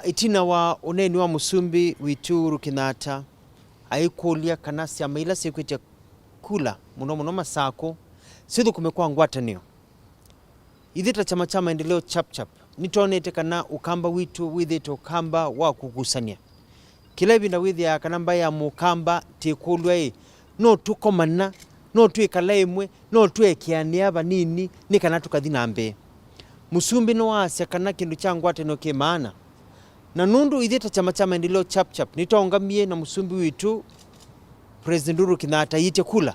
itina wa uneni wa musumbi witu Kenyatta aikulia kanasi ya maila sekwete kula muno masako sidu kumekuwa ngwatanio idhita chama maendeleo chap nitonete kana ukamba witu withite ukamba wa kugusania kilebi na withi ya kanamba ya mukamba tekulwa no tukomana no twikalaimwe no twekiania banini ni kana tukathina mbe musumbi no wasya kana kindu cha ngwatanio ke maana na nundu idhita chama maendeleo chap nitongamie na musumbi witu President Kenyatta yite kula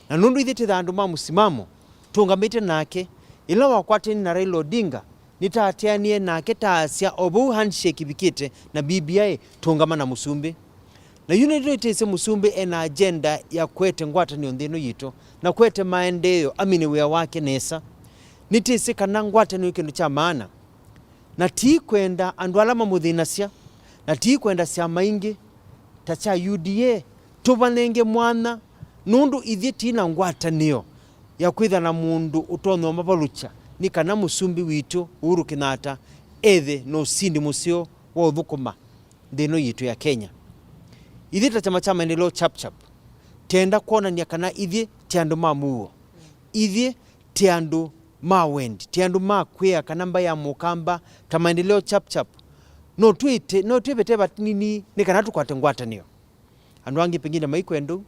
na nundu idhite thandu ma musimamo tungamite nake ila wakwateni na Raila Odinga nitatianie nake taasya obu handshake bikite na BBI tungama na musumbi na unity ise musumbi ena agenda ya kwete ngwatanio nthino yito na kwete maendeleo amini wea wake nesa nitise kana ngwatanio kindu cha maana na ti kwenda andu alama muthinasya na ti kwenda cia maingi ta cha UDA tubanenge mwana nundu ithi tina ngwatanio ya kwitha na mundu utonwa mabalucha ni kana musumbi witu Kenyatta ethe no sindi musio wa uthukuma ndino yitu ya Kenya ithi ta chama maendeleo chap tenda kuonania kana ithi ti andu mamuo ithi ti andu mawendi ti andu makwia kana mba ya mukamba ta maendeleo chap no twibete batini ni kana tukwate ngwatanio andu angi pengine maikwendu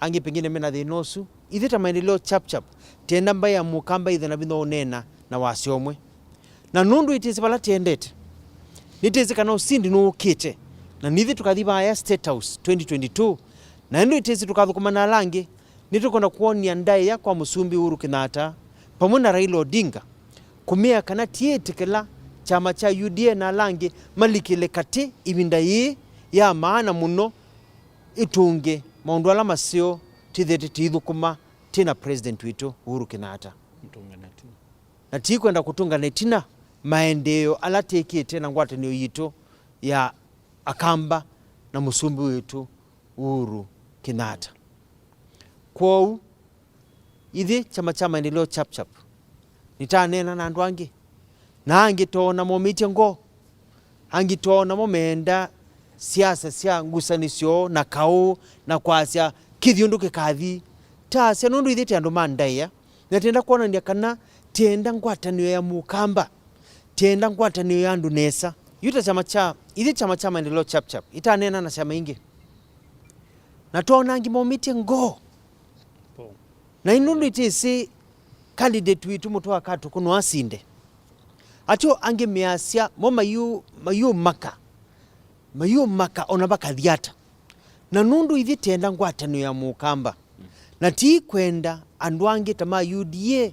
angi pengine mena thinosu ithi ta maendeleo chap tenda mba ya mukamba ithe na bitho unena na wasiomwe na nundu itisi bala tiendete nitisi kana usindi no ukite na nithi tukathiba ya State House 2022 na ndu itisi tukathukuma na langi nitukona kuonia ndai ya kwa musumbi Kenyatta pamwe na Raila Odinga kumia kana tietekela chama cha UDA na langi malikile kati ibinda yi ya maana muno itunge maundu ala masio tithete tithukuma tina president witu Kenyatta na ti kwenda kutunga netina maendeleo ala tekete na ngwatanio yito ya akamba na musumbi wetu Kenyatta kwou ithi chama maendeleo chap nitanena na andu angi na angitona momite ngo angitona momenda siasa sia ngusanisyo na kau na kwasya kithiundu kikathi tasya nundu ithi andu mandaya na tenda kuonania kana tenda ngwatanio ya mukamba tenda ngwatanio ya andu nesa yuta chama maendeleo chap itanena na chama ingi na tona angi momite ngo na inundu itisi candidate witu mutu wakatu kuno asinde atyo ange miasya mo mayu maka ona bakathiata na nundu ithi tenda ngwatanio ya mukamba na ti kwenda andu ange tama UDA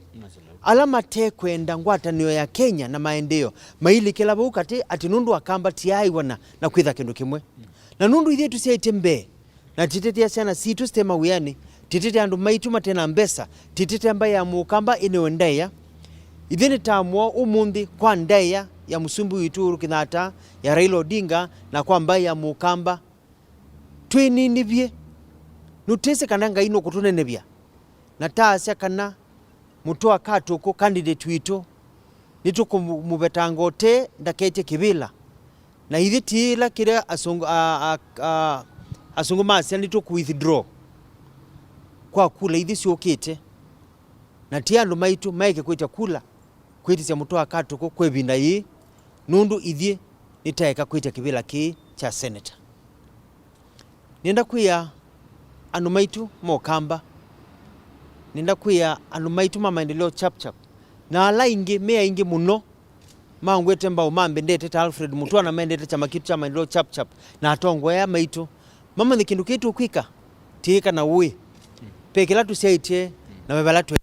alama te kwenda ngwatanio ya Kenya na maendeleo mailikela bukati ati nundu akamba ti aiwana na kwitha kindu kimwe na nundu ithi tusiaitembe na titetea sana situ stema wiani titete andu maitu matena mbesa titete ambaye ya mukamba ine ndaya ithini tamwo umundi kwa ndaya ya musumbi witu Kenyatta ya Raila Odinga na kwa ambaye ya mukamba twininibye nutese kana ngaino kutunenebya na taasya kana mutoa katuko candidate witu nitukumubetanga ndakete kibila na ithi tila kire asungu masya nituku withdraw kwa kula ithi siokite na ti andu maitu maike kwita kula kwitisya mutoa katuko kwebinda yi nundu ithi nitaeka kwita kibila ki cha senator nenda kuya andu maitu mokamba nenda kuya andu maitu maendeleo chap na ala ingi mea ingi muno mangwete mbao mambe ndete ta Alfred Mutua na mendete chama kitu cha maendeleo chap na atongo ya maitu mama ni kindu kitu kwika tika na uwe pekela tusiaitie na mebala tu